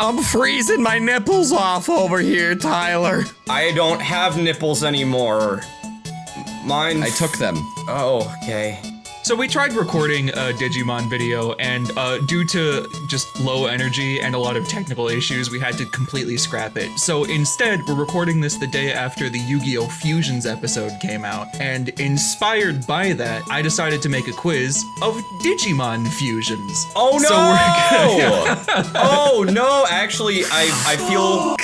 I'm freezing my nipples off over here, Tyler. I don't have nipples anymore. Mine. I took them. Oh, okay. So we tried recording a Digimon video, and due to just low energy and a lot of technical issues, we had to completely scrap it. So instead, we're recording this the day after the Yu-Gi-Oh! Fusions episode came out, and inspired by that, I decided to make a quiz of Digimon fusions. Oh no! So we're gonna, Oh no! Actually, I feel.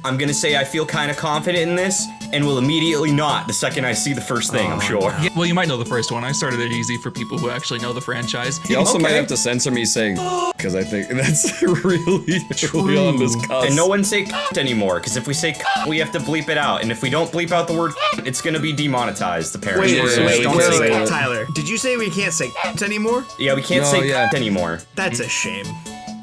I'm gonna say I feel kind of confident in this, and will immediately not the second I see the first thing. I'm sure. Yeah, well, you might know the first one. I started it easy for people who actually know the franchise. You also might Okay. have to censor me saying because I think that's really truly on this cusp. And no one say anymore, because if we say we have to bleep it out, and if we don't bleep out the word, it's gonna be demonetized. Apparently, Wait, Don't say wait. Tyler, did you say we can't say anymore? Yeah, we can't No, say yeah. anymore. That's a shame.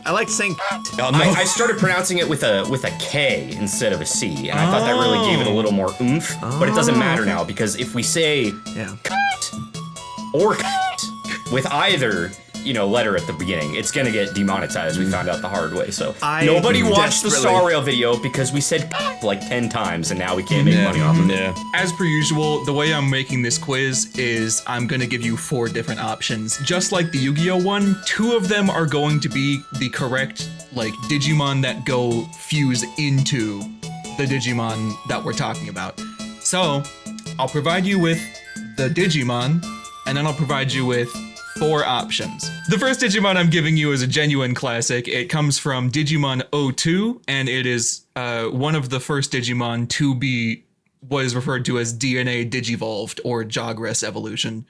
I like saying Oh, no. I started pronouncing it with a K instead of a C, and I thought that really gave it a little more oomph. But it doesn't matter now, because if we say yeah. or with either letter at the beginning, it's gonna get demonetized. We found out the hard way. So I nobody watched the desperately- Star Rail video because we said like 10 times, and now we can't make money off of it. Yeah. As per usual, the way I'm making this quiz is I'm gonna give you 4 different options. Just like the Yu-Gi-Oh! One, 2 of them are going to be the correct, like, Digimon that go fuse into the Digimon that we're talking about. So, I'll provide you with the Digimon, and then I'll provide you with 4 options. The first Digimon I'm giving you is a genuine classic. It comes from Digimon 02, and it is one of the first Digimon to be what is referred to as DNA Digivolved or Jogress evolution.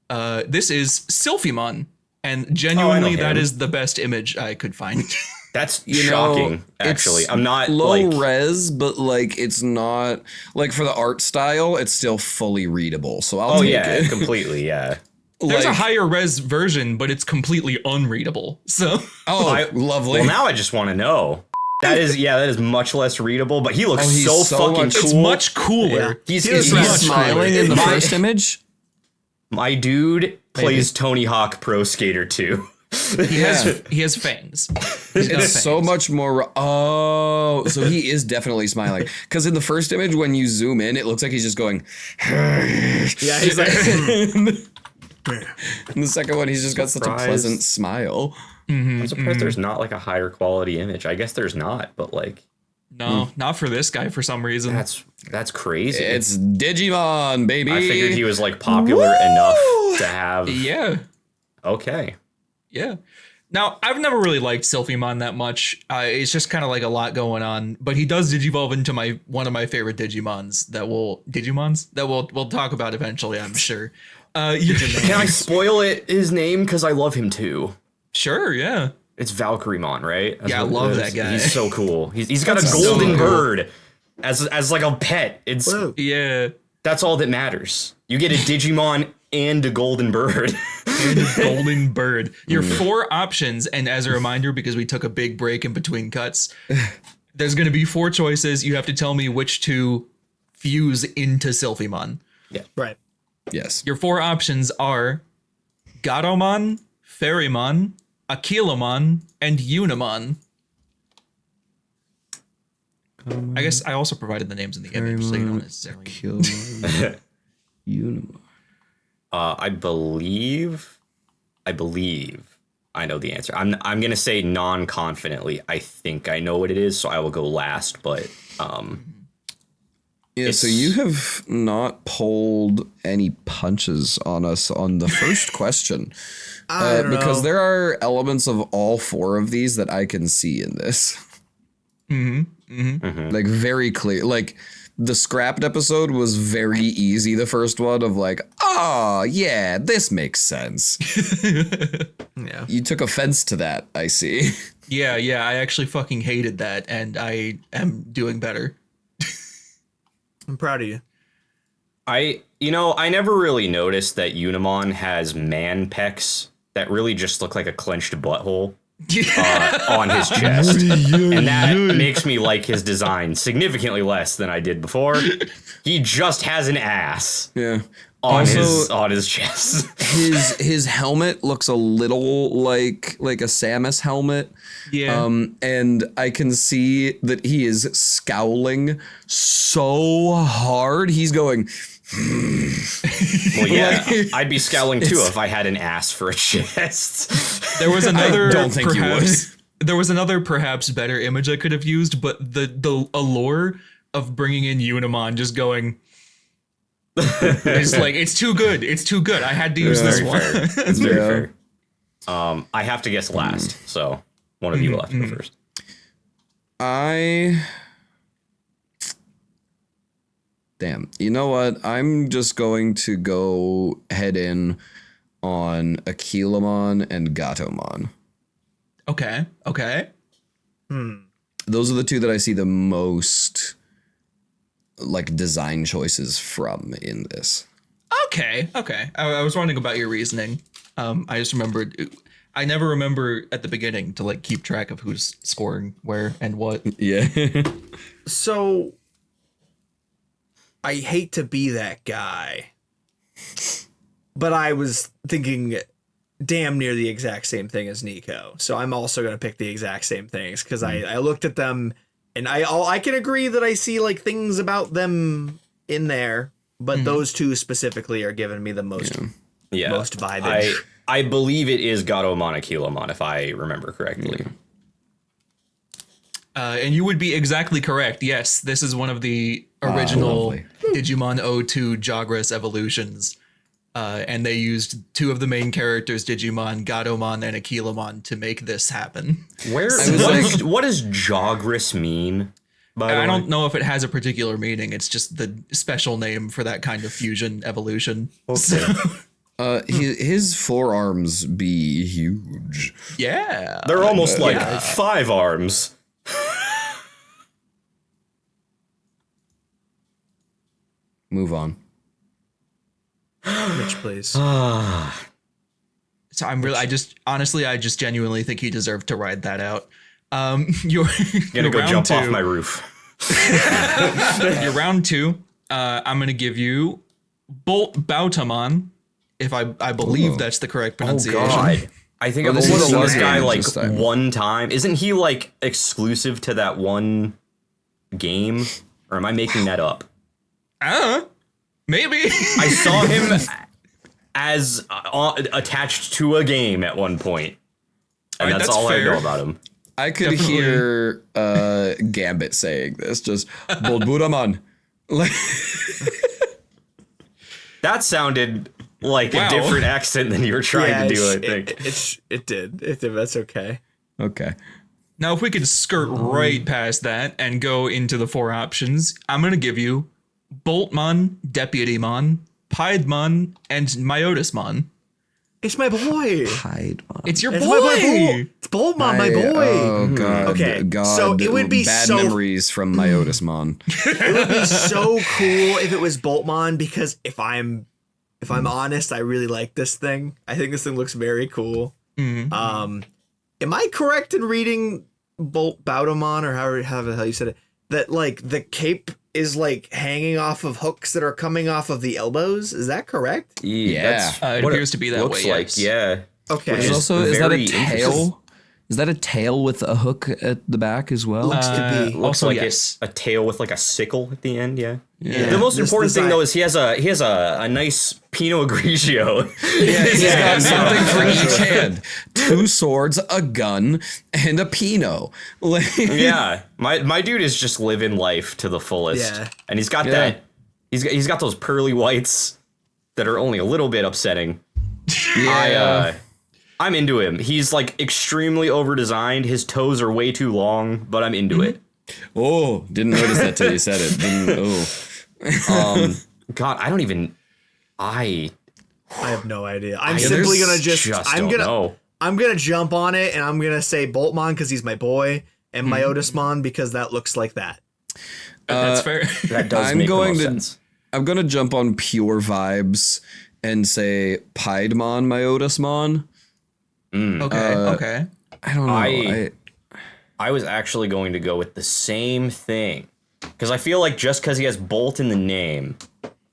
This is Sylphimon, and genuinely that is the best image I could find. That's shocking, actually. It's I'm not low res, but like it's not like for the art style, it's still fully readable. So I'll take it. completely, yeah. There's a higher res version, but it's completely unreadable. So lovely. Well, now I just want to know. That is much less readable, but he looks he's so so fucking much- cool. it's much cooler. He's He's much smiling cooler. in the first image. My dude plays Tony Hawk Pro Skater 2. He has fangs. He's got It's so fangs. much more. Oh, so he is definitely smiling. Because in the first image, when you zoom in, it looks like he's just going. Yeah, he's like, In the second one, he's just got such a Surprise. pleasant smile. I'm surprised there's not like a higher quality image. I guess there's not, but like No, not for this guy for some reason. that's crazy. It's Digimon, baby. I figured he was like popular enough to have. Yeah. Okay. Yeah. Now, I've never really liked Sylphimon that much. It's just kind of like a lot going on, but he does digivolve into one of my favorite Digimons that we'll talk about eventually, I'm sure. Can I spoil his name? Because I love him too. Sure, yeah. It's Valkyremon, right? That's Yeah, I what it love is. that guy. He's so cool. He's got a That's golden so cool. bird as like a pet. It's whoa. Yeah. that's all that matters. You get a Digimon and a golden bird. And a golden bird. Your 4 options, and as a reminder, because we took a big break in between cuts, there's going to be 4 choices. You have to tell me which 2 fuse into Sylphimon. right. Yes. Your 4 options are Gatomon, Ferrymon, Aquilamon, and Unimon. I guess I also provided the names in the image, so you don't necessarily. Unimon. I believe I know the answer. I'm gonna say non-confidently. I think I know what it is, so I will go last. But Yeah, so you have not pulled any punches on us on the first question. I don't because know. there are elements of all 4 of these that I can see in this. Like very clear. Like the scrapped episode was very easy. The first one of like, oh yeah, this makes sense. Yeah. You took offense to that, I see. Yeah, I actually fucking hated that, and I am doing better. I'm proud of you. I never really noticed that Unimon has man pecs that really just look like a clenched butthole on his chest, and that makes me like his design significantly less than I did before. He just has an ass Yeah. on Also, his chest. his helmet looks a little like a Samus helmet. Yeah. And I can see that he is scowling so hard. He's going, Well, yeah, I'd be scowling too if I had an ass for a chest. There was another. I don't think you would. There was another perhaps better image I could have used, but the allure of bringing in Unimon just going. It's like it's too good. It's too good. I had to use this one. It's very fair. I have to guess last, so one of you will have to go first. Damn. You know what? I'm just going to go head in on Aquilamon and Gatomon. Okay. Those are the two that I see the most like design choices from in this. Okay. I was wondering about your reasoning. I just remembered. I never remember at the beginning to like keep track of who's scoring where and what. Yeah. So I hate to be that guy, but I was thinking damn near the exact same thing as Nico. So I'm also going to pick the exact same things because I looked at them and I can agree that I see like things about them in there, but those two specifically are giving me the most most vibing. I believe it is Gatomon Aquilamon, if I remember correctly. And you would be exactly correct. Yes, this is one of the original Digimon 02 Jagras evolutions. And they used two of the main characters, Digimon, Gatomon, and Aquilamon, to make this happen. What does Jagras mean? I don't know if it has a particular meaning. It's just the special name for that kind of fusion evolution. Okay. His forearms be huge. Yeah. They're almost like 5 arms. Move on. Mitch, please. So I just genuinely think he deserved to ride that out. You're Gonna go round jump two. off my roof. You're round 2. I'm gonna give you Bolt Bautamon, if I believe that's the correct pronunciation. God. I think I've this only is seen the this last guy game like this time. one time. Isn't he like exclusive to that one game? Or am I making that up? Maybe. I saw him as attached to a game at one point. And Alright, that's that's all fair. I know about him. I could Definitely. hear Gambit saying this, just Bolburamon. Like That sounded like Wow. a different accent than you were trying to do, I think. It did. That's okay. okay. Now, if we could skirt right past that and go into the 4 options, I'm going to give you Boltmon, Deputymon, Piedmon, and Myotismon. It's my boy. Piedmon. It's your It's boy! my boy. It's Boltmon, my boy. Oh god. Okay, God. so it would be bad so- memories from Myotismon. It would be so cool if it was Boltmon because if I'm honest, I really like this thing. I think this thing looks very cool. Am I correct in reading Bautamon or however the hell you said it? That like the cape is like hanging off of hooks that are coming off of the elbows. Is that correct? Yeah. It what appears to be that looks way, like. yes. Yeah. Okay. Which There's also is that a very tail? interesting. Is that a tail with a hook at the back as well? Looks to be. Looks Also, like yes. it's a tail with like a sickle at the end. Yeah. Yeah. The most This important thing design- though is he has a nice Pinot Grigio. He's got something for each hand. 2 swords, a gun, and a Pinot. Like, Yeah, my dude is just living life to the fullest. Yeah. And he's got that. He's got those pearly whites that are only a little bit upsetting. I'm into him. He's like extremely over designed. His toes are way too long, but I'm into it. oh, didn't notice that till you said it. God, I don't even. I have no idea. I'm just simply gonna just. I'm don't gonna. know. I'm gonna jump on it and I'm gonna say Boltmon because he's my boy and Myotismon because that looks like that. That's fair. That does I'm make going the to- most sense. I'm gonna jump on pure vibes and say Piedmon Myotismon. Okay. I don't know. I was actually going to go with the same thing because I feel like just because he has Bolt in the name,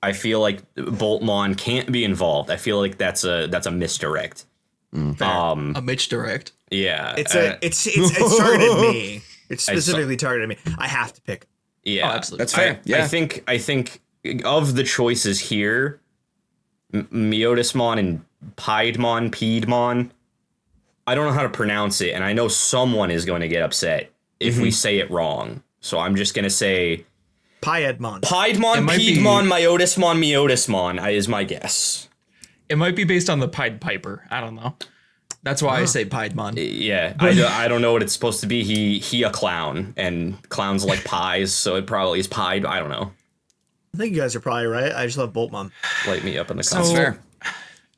I feel like Boltmon can't be involved. I feel like that's a misdirect. A Mitch direct. Yeah. It's targeted me. It's specifically targeted me. I have to pick. Yeah, absolutely. That's fair. I think of the choices here, Myotismon and Piedmon, I don't know how to pronounce it, and I know someone is going to get upset if we say it wrong. So I'm just going to say Piedmon, Myotismon is my guess. It might be based on the Pied Piper. I don't know. That's why I say Piedmon. Yeah, I don't know what it's supposed to be. He a clown, and clowns like pies, so it probably is Pied. I don't know. I think you guys are probably right. I just love Boltmon. Light me up in the So, comments. Fair.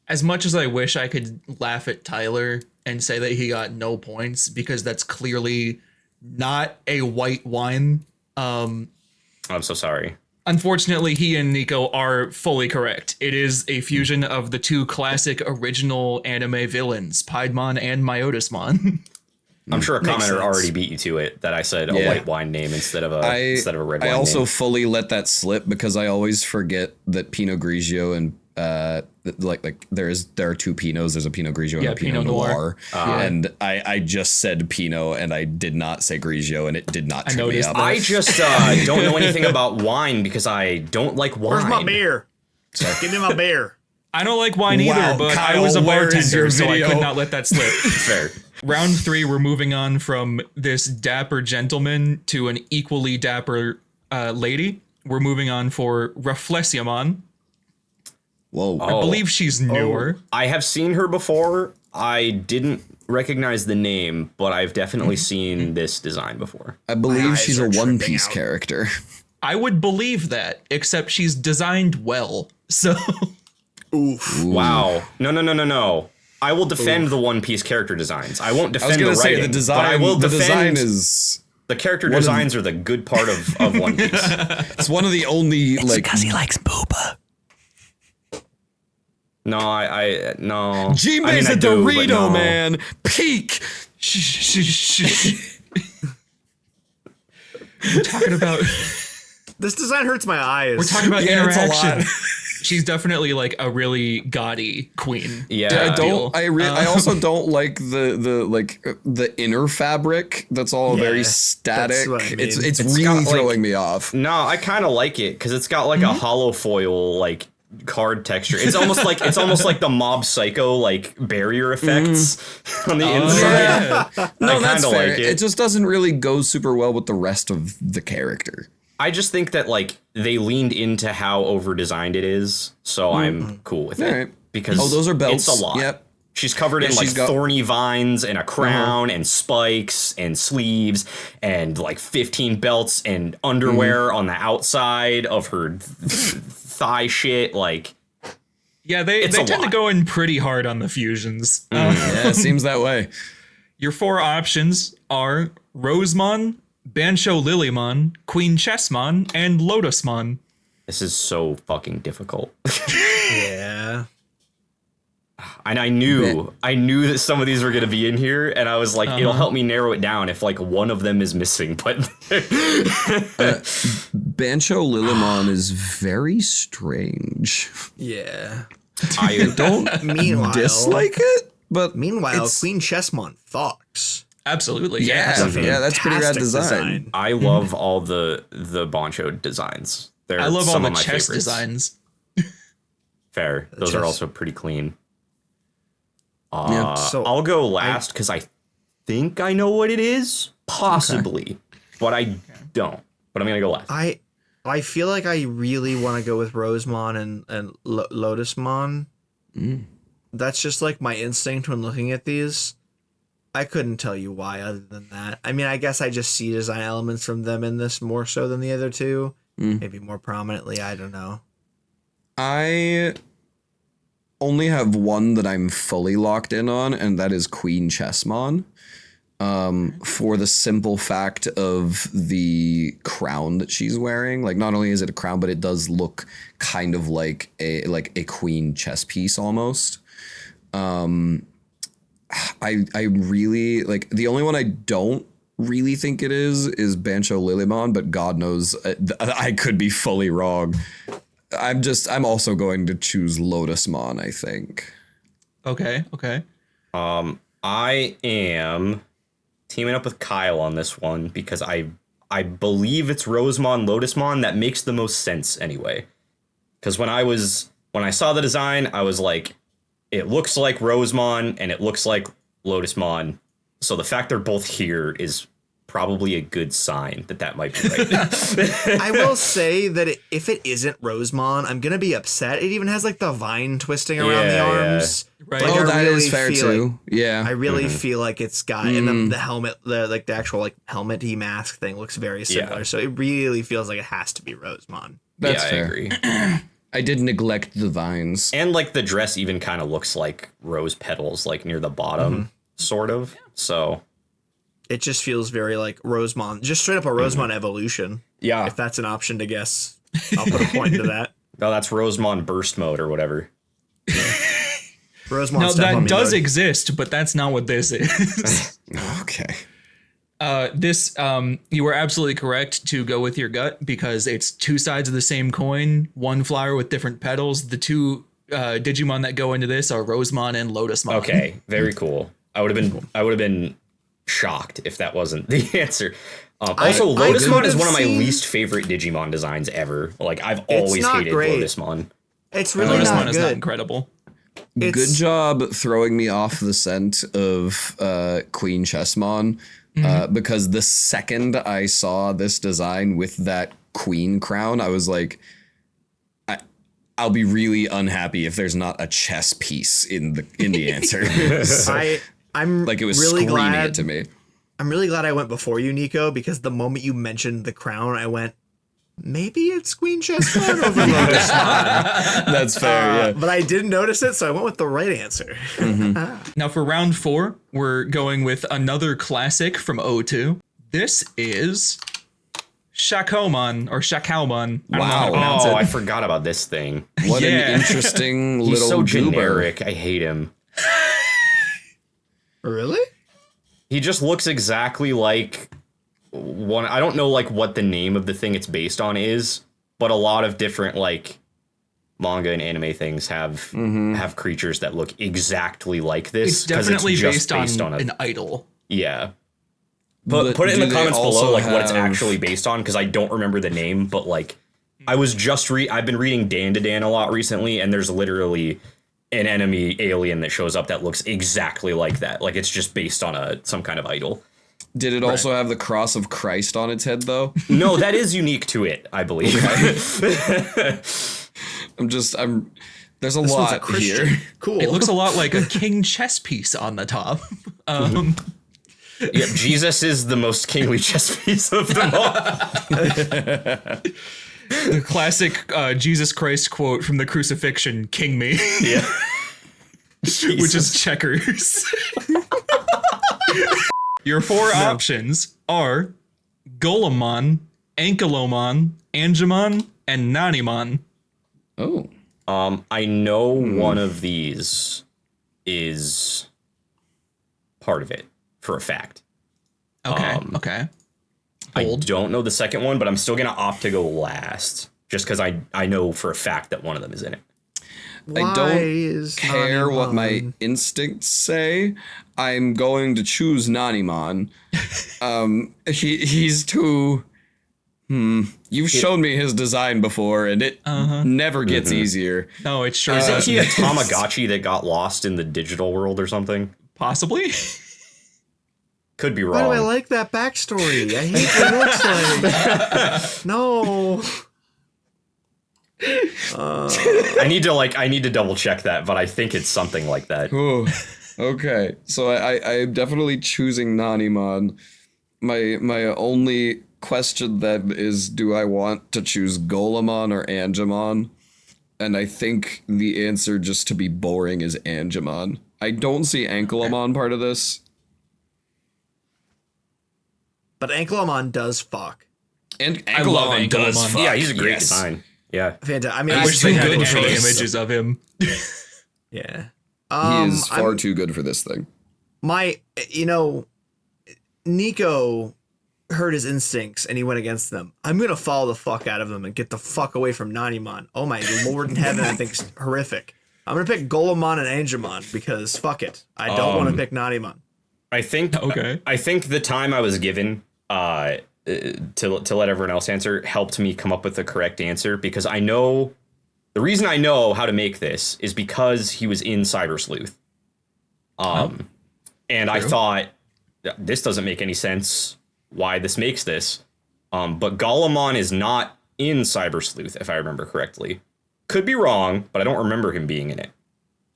as much as I wish I could laugh at Tyler and say that he got no points because that's clearly not a white wine, I'm so sorry. unfortunately, he and Nico are fully correct. It is a fusion of the two classic original anime villains, Piedmon and Myotismon. I'm sure a Makes commenter sense. already beat you to it that I said a Yeah. white wine name instead of a red wine I also name. fully let that slip because I always forget that Pinot Grigio and like there are two Pinots. There's a Pinot Grigio and a Pinot Noir. And I just said Pinot and I did not say Grigio and it did not trip me noticed up. that. I just don't know anything about wine because I don't like wine. Where's my beer? Give me my beer. I don't like wine Wow, either, but I Kyle, was a where is your bartender, so I video? could not let that slip. Fair. Round 3, we're moving on from this dapper gentleman to an equally dapper lady. We're moving on for Reflexiamon. Whoa. I believe she's newer. I have seen her before. I didn't recognize the name, but I've definitely seen this design before. I believe eyes she's are a One tripping Piece out. character. I would believe that, except she's designed well. So Oof. Wow. No. I will defend the One Piece character designs. I won't I was defend gonna the say writing, the design. but I will the defend design is the character designs are the good part of One Piece. it's one of the only like he likes booba. No, I no. G-Man's I a do, but Dorito, no. man. Peak. we're talking about This design hurts my eyes. we're talking about Yeah, it's a interaction. lot. She's definitely like a really gaudy queen. Yeah. I also don't like the inner fabric. That's all very static. that's what I mean. It's It's really got, like- throwing me off. No, I kind of like it because it's got like a hollow foil like card texture. It's almost like the Mob Psycho like barrier effects on the inside. Yeah. No, I that's kinda fair. like It just doesn't really go super well with the rest of the character. I just think that like they leaned into how over designed it is, so I'm cool with it. Alright. Because Those are belts. It's a lot. Yep. She's covered in like she's got- thorny vines and a crown and spikes and sleeves and like 15 belts and underwear on the outside of her thigh shit. Like, Yeah, they It's a tend to lot. go in pretty hard on the fusions. Yeah, it seems that way. Your 4 options are Rosemon, Bancho Lilymon, Queen Chessmon, and Lotusmon. this is so fucking difficult. Yeah. And I knew that some of these were gonna be in here, and I was like, it'll help me narrow it down if like one of them is missing. But Bancho Lilymon is very strange. Yeah. I Don't Meanwhile, dislike it, but Meanwhile, it's- Queen Chessmon fucks. Absolutely. yeah, Yes. yeah, that's pretty rad Fantastic design. I love all the Bancho designs. They're I love all some the of my chess favorites. designs. Fair. Those are chess. also pretty clean. So I'll go last because I think I know what it is, possibly, but I don't. But I'm gonna go last. I feel like I really want to go with Rosemon and Lotusmon. That's just like my instinct when looking at these. I couldn't tell you why other than that. I mean, I guess I just see design elements from them in this more so than the other two. Maybe more prominently. I don't know. I only have one that I'm fully locked in on, and that is Queen Chessmon. For the simple fact of the crown that she's wearing. Like, not only is it a crown, but it does look kind of like a queen chess piece almost. I really like, the only one I don't really think it is Bancho Lilymon, but God knows I could be fully wrong. I'm also going to choose Lotusmon, I think. Okay. I am teaming up with Kyle on this one because I believe it's Rosemon, Lotusmon. That makes the most sense anyway. Because when I saw the design, I was like, it looks like Rosemon and it looks like Lotusmon. So the fact they're both here is probably a good sign that might be right. I will say that if it isn't Rosemon, I'm gonna be upset. It even has like the vine twisting around the arms. Right. Like, Oh, that is fair feel too. Yeah. I really feel like it's got, and the helmet, the actual like helmet-y mask thing looks very similar. Yeah. So it really feels like it has to be Rosemon. That's I fair. agree. I did neglect the vines. And like the dress even kind of looks like rose petals, like near the bottom, sort of. So It just feels very like Rosemon, just straight up a Rosemon evolution. yeah, If that's an option to guess, I'll put a point into that. no, that's Rosemon burst mode or whatever. Rosemon Now step on that me does mode. exist, but that's not what this is. Okay. This you were absolutely correct to go with your gut because it's two sides of the same coin, one flower with different petals. The two Digimon that go into this are Rosemon and Lotusmon. Okay, very cool. I would have been shocked if that wasn't the answer. Also, I Lotusmon could is have one of my seen- least favorite Digimon designs ever. Like I've always not hated great. Lotusmon. It's really Lotusmon not is not good. incredible. Good It's- job throwing me off the scent of Queen Chessmon. Because the second I saw this design with that queen crown, I was like, I'll be really unhappy if there's not a chess piece in the answer. I'm Like it was really screaming glad it to me. I'm really glad I went before you, Nico, because the moment you mentioned the crown, I went, maybe it's Queen Chessmon over Lotusmon. That's fair. But I didn't notice it, so I went with the right answer. Now for round 4, we're going with another classic from O2. This is Shakomon or Shakalmon. I don't know how to Wow. pronounce Oh, it. I forgot about this thing. What Yeah. an interesting He's little so goober. generic. I hate him. Really? He just looks exactly like one. I don't know like what the name of the thing it's based on is, but a lot of different like manga and anime things have creatures that look exactly like this. It's 'cause definitely just based on a an idol. yeah. But Put it in do the they comments below also like what it's have- actually based on because I don't remember the name, but like I was just I've been reading Dan to Dan a lot recently, and there's literally an enemy alien that shows up that looks exactly like that. Like it's just based on some kind of idol. Did it also have the cross of Christ on its head though? No, that is unique to it, I believe. There's a This one's a lot Christian. here. Cool. It looks a lot like a king chess piece on the top. Yep, Jesus is the most kingly chess piece of them all. The classic Jesus Christ quote from the crucifixion, "King me," Yeah. which is checkers. Your 4 options are Golemon, Ankylomon, Angemon, and Nanimon. Oh. I know one of these is part of it for a fact. Okay, okay. I don't know the second one, but I'm still gonna opt to go last, just because I know for a fact that one of them is in it. I don't is care what my Nanimon? instincts say. I'm going to choose Nanimon. He's too. You've shown me his design before, and it never gets easier. No, it sure Isn't doesn't. he a Tamagotchi that got lost in the digital world or something? Possibly. Could be Why do I wrong. like that backstory? I hate what it looks like. No. I need to double check that, but I think it's something like that. Oh, okay. So I'm definitely choosing Nanimon. My only question then is, do I want to choose Golemon or Angemon? And I think the answer, just to be boring, is Angemon. I don't see Ankylomon part of this. But Ankylomon does fuck. And I love Ankylomon does Ankylomon. fuck. Yeah, he's a great yes. design. Yeah. Fantastic. I mean, I I wish they too had good for any this. images of him. yeah. He is far I'm- too good for this thing. Nico heard his instincts and he went against them. I'm gonna follow the fuck out of them and get the fuck away from Nanimon. Oh my lord in heaven, that thing's horrific. I'm gonna pick Golemon and Angemon because fuck it. I don't want to pick Nannimon. I think Okay. I think the time I was given to let everyone else answer helped me come up with the correct answer, because I know the reason I know how to make this is because he was in Cyber Sleuth. And I thought, this doesn't make any sense why this makes this. But Golemon is not in Cyber Sleuth, if I remember correctly. Could be wrong, but I don't remember him being in it.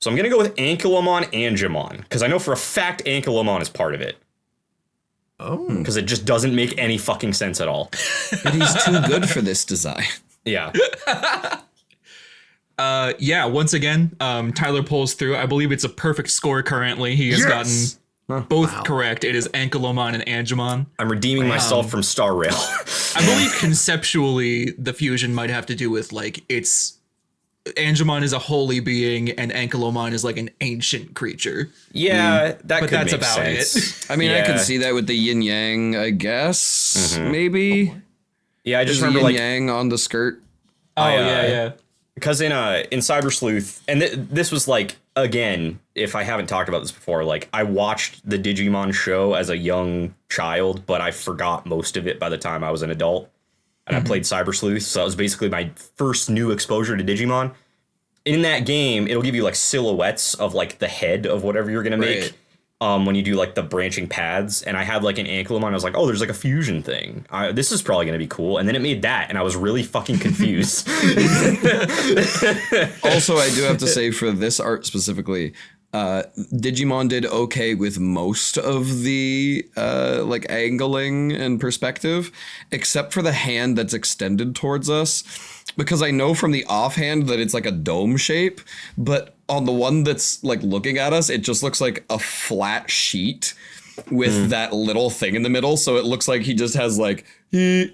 So I'm going to go with Ankylomon Angemon, because I know for a fact Ankylomon is part of it. Oh. Because it just doesn't make any fucking sense at all. But he's too good for this design. Yeah. Yeah, once again, Tyler pulls through. I believe it's a perfect score currently. He has gotten both correct. It is Ankylomon and Angemon. I'm redeeming myself from Star Rail. I believe conceptually the fusion might have to do with like Angemon is a holy being and Ankylomon is like an ancient creature. Yeah, that But could that's make about sense. I mean, I Yeah. can see that with the yin yang, I guess. Maybe. Yeah, I just There's remember yin like yang on the skirt. Yeah. because in Cyber Sleuth, and this was like, again, if I haven't talked about this before, like I watched the Digimon show as a young child, but I forgot most of it by the time I was an adult. And I played Cyber Sleuth, so that was basically my first new exposure to Digimon. In that game, it'll give you like silhouettes of like the head of whatever you're gonna make when you do like the branching paths. And I had like an Ankylomon. I was like, oh, there's like a fusion thing. This is probably gonna be cool. And then it made that, and I was really fucking confused. Also, I do have to say for this art specifically, Digimon did okay with most of the like angling and perspective, except for the hand that's extended towards us, because I know from the offhand that it's like a dome shape, but on the one that's like looking at us, it just looks like a flat sheet with that little thing in the middle, so it looks like he just has like Yeah,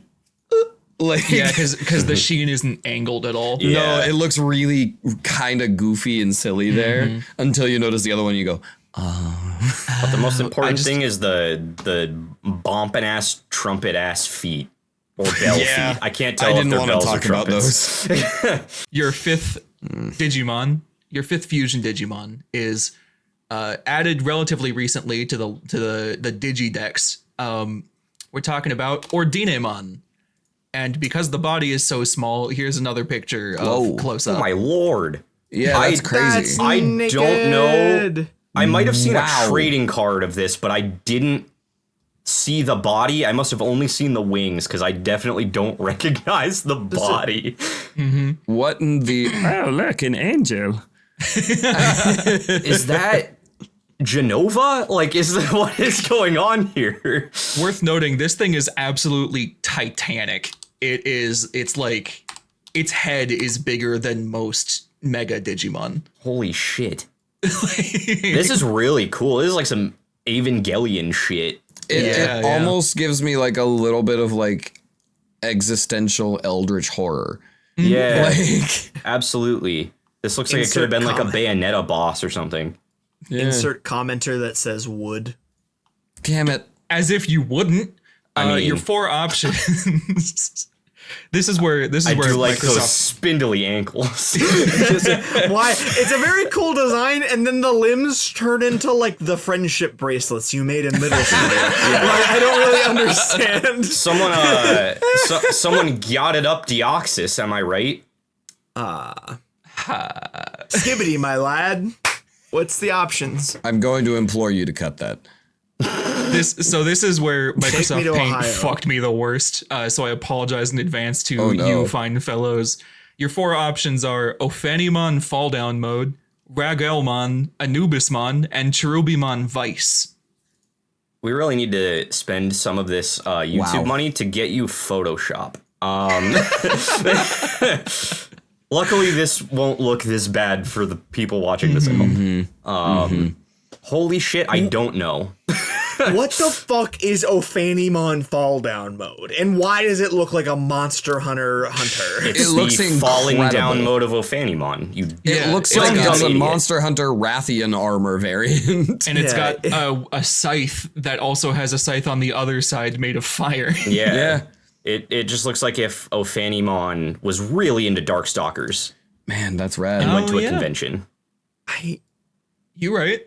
because the sheen isn't angled at all. Yeah. No, it looks really kind of goofy and silly there until you notice the other one. You go, But the most important thing is the bomping ass, trumpet ass feet. Or bell feet. I can't tell I if didn't they're want to bells talk or about trumpets. those. Your fifth Digimon, your fifth fusion Digimon is added relatively recently to the Digidex. We're talking about Ordinemon. And because the body is so small, here's another picture of close up. Oh my lord. Yeah, that's crazy. I don't know. Naked. I might have seen a trading card of this, but I didn't see the body. I must have only seen the wings, because I definitely don't recognize the body. What in the? Oh, look, an angel. Is that Genova? Like, is that what is going on here? Worth noting, this thing is absolutely titanic. It's like its head is bigger than most Mega Digimon. Holy shit. This is really cool. This is like some Evangelion shit. It almost gives me like a little bit of like existential eldritch horror. Yeah, Like, absolutely. This looks like it could have Insert been like a comment. Bayonetta boss or something. Insert commenter that says wood. damn it. As if you wouldn't. I mean- Your four options. This is where I do like those Microsoft. spindly ankles. Why? It's a very cool design, and then the limbs turn into like the friendship bracelets you made in middle school. Like, I don't really understand. Someone gotted up Deoxys, am I right? Skibbity, my lad. What's the options? I'm going to implore you to cut that. This is where me Microsoft to Paint Ohio. fucked me the worst. So I apologize in advance to Oh, no. you fine fellows. Your four options are Ophanimon Fall Down Mode, Ragelmon, Anubismon, and Cherubimon Vice. We really need to spend some of this YouTube Wow. money to get you Photoshop. Luckily, this won't look this bad for the people watching this at home. Holy shit, I don't know. What the fuck is Ophanimon Fall Down mode? And why does it look like a Monster Hunter? It's It looks the falling incredible. down mode of Ophanimon. You It looks it's like got- it's a idiot. Monster Hunter Rathian armor variant. And it's Yeah. got a scythe that also has a scythe on the other side made of fire. Yeah. Yeah. It just looks like if Ophanimon was really into Darkstalkers Man, that's and rad. went to a yeah. convention. You right.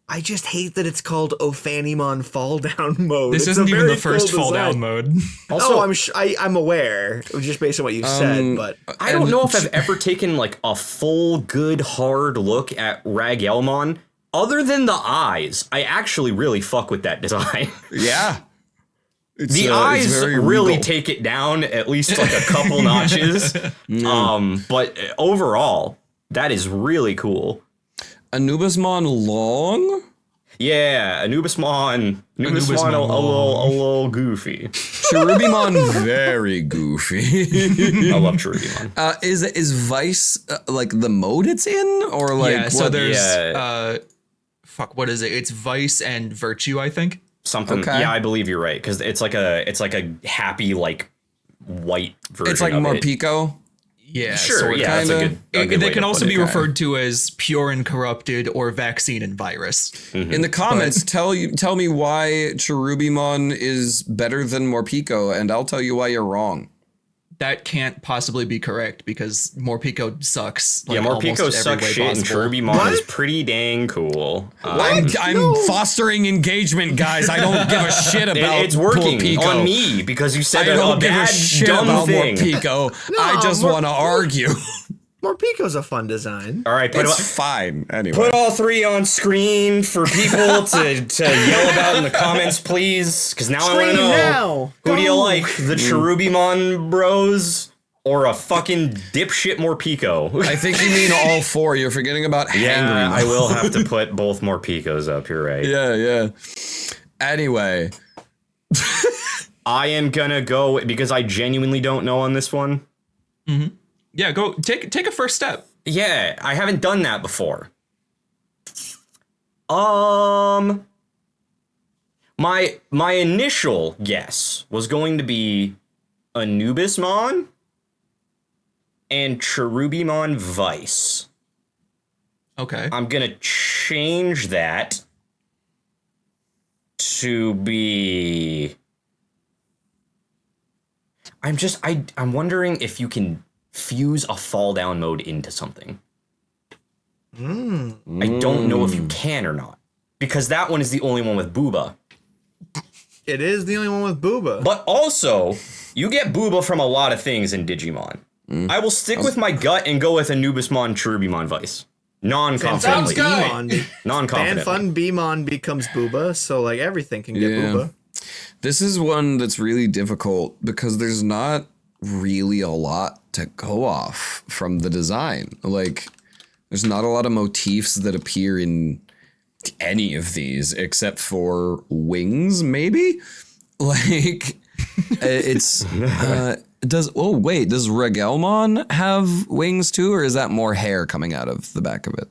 I just hate that it's called Ophanimon Fall Down Mode. This It's isn't a even the very first cool fall down design. mode. Also, I'm aware, just based on what you said, but I don't know if I've ever taken like a full, good, hard look at Ragelmon. Other than the eyes, I actually really fuck with that design. Yeah. The eyes very really regal. take it down at least like a couple notches. But overall, that is really cool. Anubismon long? Yeah, Anubismon a little goofy. Cherubimon very goofy. I love Cherubimon. Is Vice like the mode it's in, or like Yeah, so what? there's what is it? It's Vice and Virtue, I think. Something. Okay. Yeah, I believe you're right because it's like a happy like white version. It's like of it. Morpico. Yeah, Sure. sort of. Yeah, that's a kinda. good way They to can put also it. be referred to as pure and corrupted or vaccine and virus. In the comments, tell me why Cherubimon is better than Morpico, and I'll tell you why you're wrong. That can't possibly be correct because Morpico sucks. Yeah, almost Morpico every sucks way shit, and possible. Cherubimon is pretty dang cool. I'm fostering engagement, guys. I don't give a shit about It's working Morpico. on me because you said I a don't give bad, a shit dumb about thing. Morpico. I just want to argue. Morpico's a fun design. All right, put It's fine. Anyway. put all three on screen for people to yell about in the comments, please. Because now I want to Scream know now. who do you Go. like, the Cherubimon bros or a fucking dipshit Morpico? I think you mean all four. You're forgetting about Yeah, Hangry. I will have to put both Morpicos up. You're right. Yeah. Anyway, I am gonna go because I genuinely don't know on this one. Yeah, go take a first step. Yeah, I haven't done that before. My initial guess was going to be Anubismon and Cherubimon Vice. Okay. I'm gonna change that to be. I'm wondering if you can fuse a fall down mode into something. I don't know if you can or not. Because that one is the only one with Booba. It is the only one with Booba. But also, you get Booba from a lot of things in Digimon. I will stick with my gut and go with Anubismon Cherubimon Vice. Non-confidently. Beemon. Non-confidently. Fun Beemon becomes Booba, so like everything can get Yeah. Booba. this is one that's really difficult because there's not really a lot to go off from the design. Like, there's not a lot of motifs that appear in any of these except for wings, maybe? Like, does Regelmon have wings too, or is that more hair coming out of the back of it?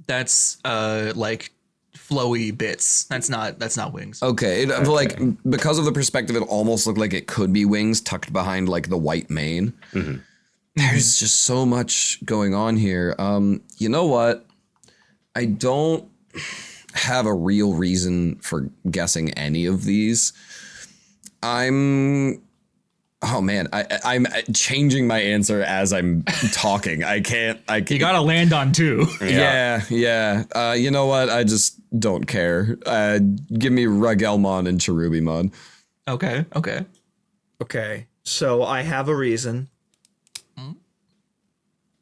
That's like flowy bits. That's not wings. Okay, like because of the perspective, it almost looked like it could be wings tucked behind like the white mane. There's just so much going on here. You know what? I don't have a real reason for guessing any of these. I'm changing my answer as I'm talking. I can't. You gotta land on two. Yeah. You know what? I just don't care. Give me Ragelmon and Cherubimon. Okay. Okay, so I have a reason.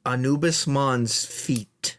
Anubismon's feet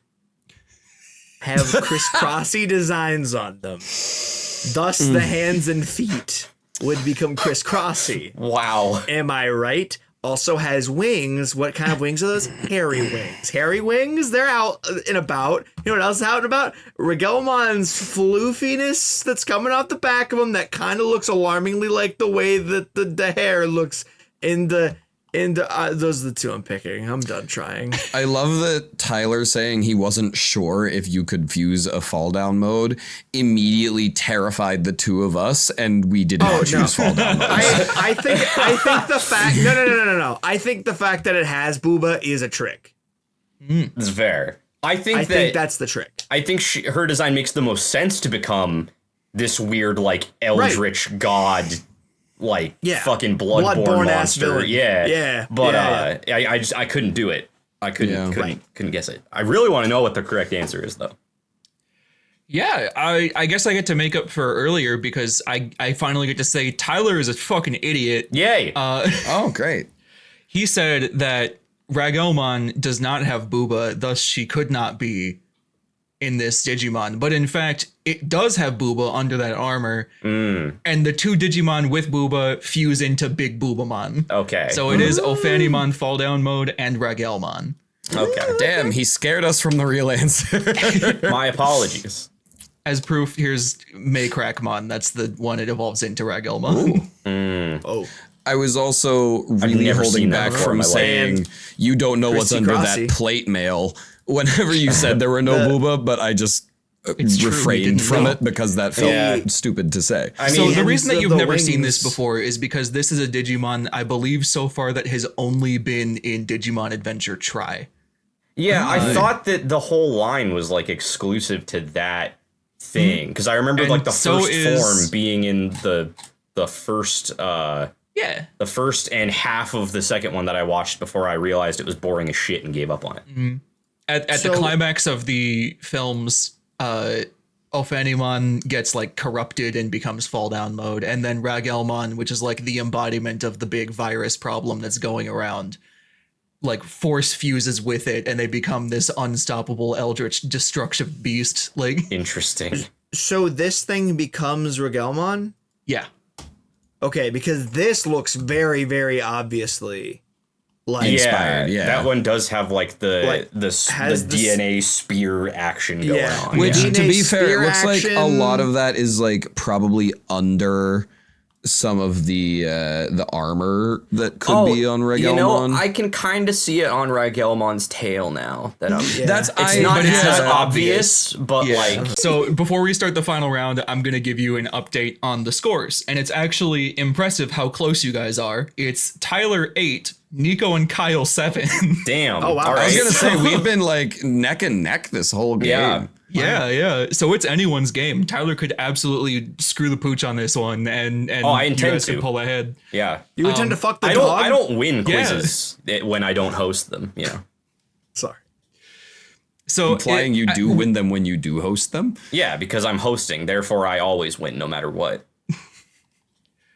have crisscrossy designs on them. Thus, the hands and feet would become crisscrossy. Wow. Am I right? Also has wings. What kind of wings are those? Hairy wings. Hairy wings? They're out and about. You know what else is out and about? Regelmon's floofiness that's coming off the back of him that kind of looks alarmingly like the way that the hair looks in the those are the two I'm picking. I'm done trying. I love that Tyler saying he wasn't sure if you could fuse a fall down mode immediately terrified the two of us, and we did not choose fall down mode. I think the fact no. I think the fact that it has Booba is a trick. That's fair. I think that's the trick. I think her design makes the most sense to become this weird, like, eldritch god, like, fucking bloodborne ass monster. villain. Yeah. Yeah. But Yeah. I couldn't do it. I couldn't Yeah. couldn't guess it. I really want to know what the correct answer is, though. Yeah, I guess I get to make up for earlier because I finally get to say Tyler is a fucking idiot. Yay! Oh, great. He said that Ragelmon does not have Booba, thus she could not be in this Digimon. But in fact, it does have Booba under that armor. And the two Digimon with Booba fuse into Big Boobamon. Okay. So it is Ophanimon Fall Down Mode and Ragelmon. Okay. Damn, he scared us from the real answer. My apologies. As proof, here's Maycrackmon. That's the one it evolves into Ragelmon. Oh. I was also really never holding seen that back before from in my life. saying you don't know what's Christy under Crossy. that plate mail whenever you said there were no booba, but I just It's true, we refrained didn't from know. it because that felt Yeah. stupid to say. I So mean, the reason that hands you've of never the seen this wings. before is because this is a Digimon, I believe so far, that has only been in Digimon Adventure Tri. yeah, I thought that the whole line was like exclusive to that thing because I remember And like the so first is- form being in the first Yeah. the first and half of the second one that I watched before I realized it was boring as shit and gave up on it. At the So- climax of the films, Ophanimon gets like corrupted and becomes Fall Down Mode, and then Ragelmon, which is like the embodiment of the big virus problem that's going around, like force fuses with it, and they become this unstoppable eldritch destructive beast. Like, Interesting. So this thing becomes Ragelmon? yeah. Okay, because this looks very, very obviously like Inspired, yeah. That one does have like the Like, the has this- DNA spear action going Yeah. on. Which, yeah. to be fair, it spear looks like a action. lot of that is like probably under some of the armor that could be on Regelmon. You know, I can kind of see it on Ragelmon's tail now. That I'm. That's It's not but it's as not obvious, but like So before we start the final round, I'm going to give you an update on the scores. And it's actually impressive how close you guys are. It's Tyler 8, Nico and Kyle 7. damn. Oh, wow. All I was right. gonna say we've been like neck and neck this whole game. Yeah. Yeah. So it's anyone's game. Tyler could absolutely screw the pooch on this one, and I you intend guys to. could pull ahead. Yeah. you intend to fuck the I dog? don't win Yeah. quizzes when I don't host them. You know. Sorry. So Implying you do win them when you do host them. Yeah, because I'm hosting, therefore I always win no matter what.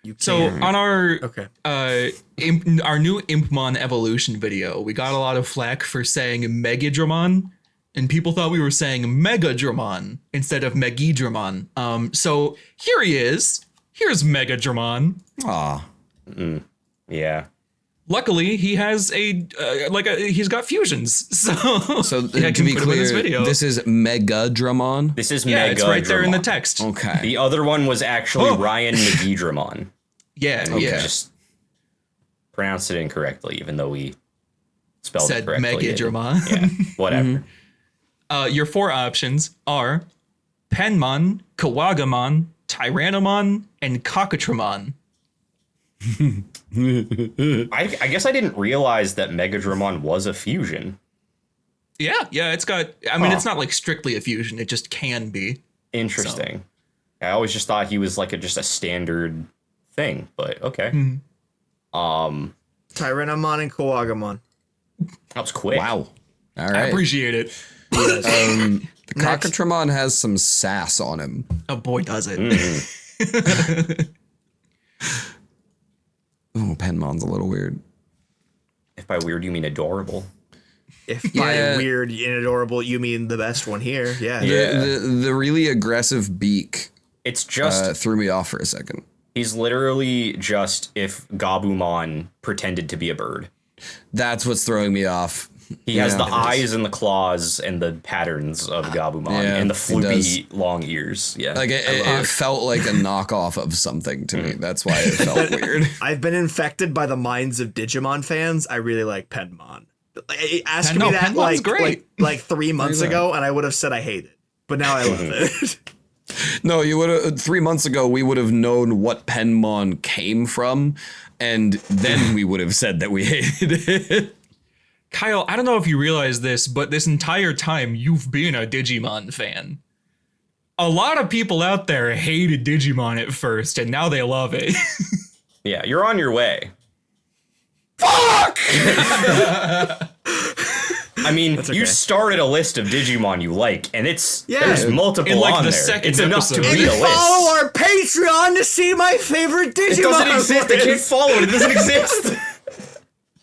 You So can't. on our Okay. our new Impmon evolution video, we got a lot of flack for saying Megadramon, and people thought we were saying Megadramon instead of Megidramon. So here he is. Here's Megadramon. Aw. Yeah. Luckily, he has he's got fusions. So So I to can be put him in this clear, video. this is Megadramon. This is Yeah, Mega it's right there in the Dramon. text. Okay. The other one was actually Oh. Ryan McGeedramon. Yeah, We yeah. just pronounced it incorrectly, even though we spelled Said it correctly. Megidramon. Yeah, whatever. Your four options are Penmon, Kawagamon, Tyrannomon, and Cocatramon. I guess I didn't realize that Megadramon was a fusion. Yeah, it's got. I mean, it's not like strictly a fusion. It just can be. Interesting. I always just thought he was like just a standard thing, but okay. Tyrannomon and Kawagamon. That was quick. Wow. All I right. appreciate it. The Cocatramon has some sass on him. Oh boy, does it! Oh, Penmon's a little weird. If by weird you mean adorable. If Yeah. by weird and adorable you mean the best one here, yeah. The really aggressive beak It's just threw me off for a second. he's literally just if Gabumon pretended to be a bird. That's what's throwing me off. He has Yeah, the it is. eyes and the claws and the patterns of Gabumon Yeah, and the it does. floopy long ears. Yeah. Like it felt like a knockoff of something to me. That's why it felt weird. I've been infected by the minds of Digimon fans. I really like Penmon. Ask me that Penmon's like, great. like 3 months ago, and I would have said I hate it. But now I love it. No, you would have 3 months ago. We would have known what Penmon came from, and then we would have said that we hated it. Kyle, I don't know if you realize this, but this entire time you've been a Digimon fan. A lot of people out there hated Digimon at first, and now they love it. Yeah, you're on your way. I mean, okay. you started a list of Digimon you like, and there's multiple in, like, on the there. second It's enough to episode. read a list. Follow our Patreon to see my favorite Digimon. It doesn't exist. I can't follow it. It doesn't exist.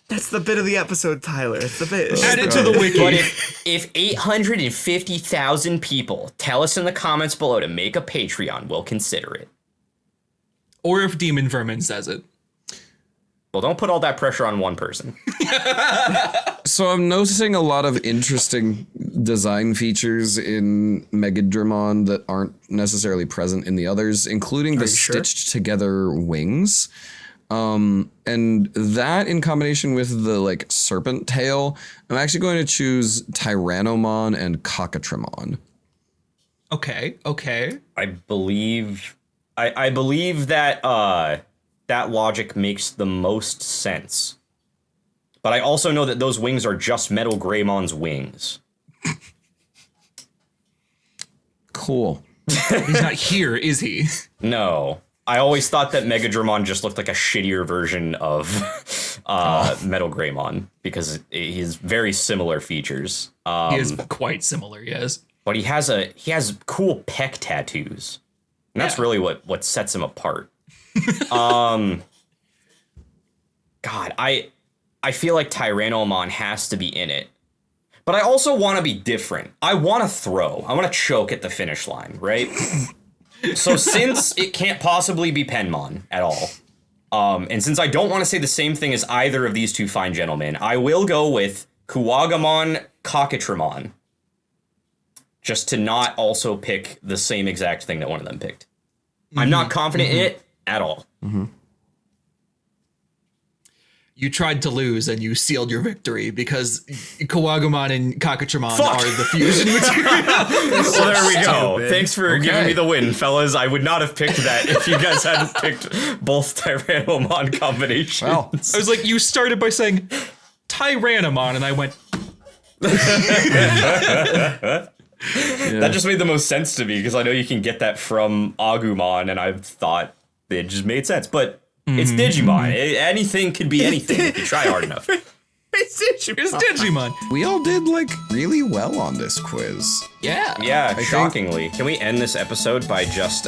That's the bit of the episode, Tyler. It's the bit. Add it to the wiki. But if 850,000 people tell us in the comments below to make a Patreon, we'll consider it. Or if Demon Vermin says it. Well, don't put all that pressure on one person. So I'm noticing a lot of interesting design features in Megadramon that aren't necessarily present in the others, including the stitched together wings. And that in combination with the like serpent tail, I'm actually going to choose Tyrannomon and Cockatrimmon. Okay. I believe that that logic makes the most sense. But I also know that those wings are just Metal Greymon's wings. Cool. He's not here, is he? No. I always thought that Megadramon just looked like a shittier version of Metal Greymon because he has very similar features. He is quite similar, yes. But he has cool peck tattoos. And that's really what sets him apart. God, I feel like Tyrannomon has to be in it. But I also want to be different. I want to throw. I want to choke at the finish line, right? So since it can't possibly be Penmon at all, and since I don't want to say the same thing as either of these two fine gentlemen, I will go with Kuwagamon Cockatrimmon. Just to not also pick the same exact thing that one of them picked. I'm not confident in it at all. You tried to lose and you sealed your victory because Kawagamon and Cockatrimmon are the fusion material. Well, there we go. Stupid. Thanks for giving me the win, fellas. I would not have picked that if you guys hadn't picked both Tyrannomon combinations. Well, I was like, you started by saying Tyrannomon, and I went, That just made the most sense to me because I know you can get that from Agumon, and I thought it just made sense. But it's Digimon. Anything could be anything if you try hard enough. It's Digimon. it's Digimon. we all did like really well on this quiz. Yeah. Yeah, shockingly. Can we end this episode by just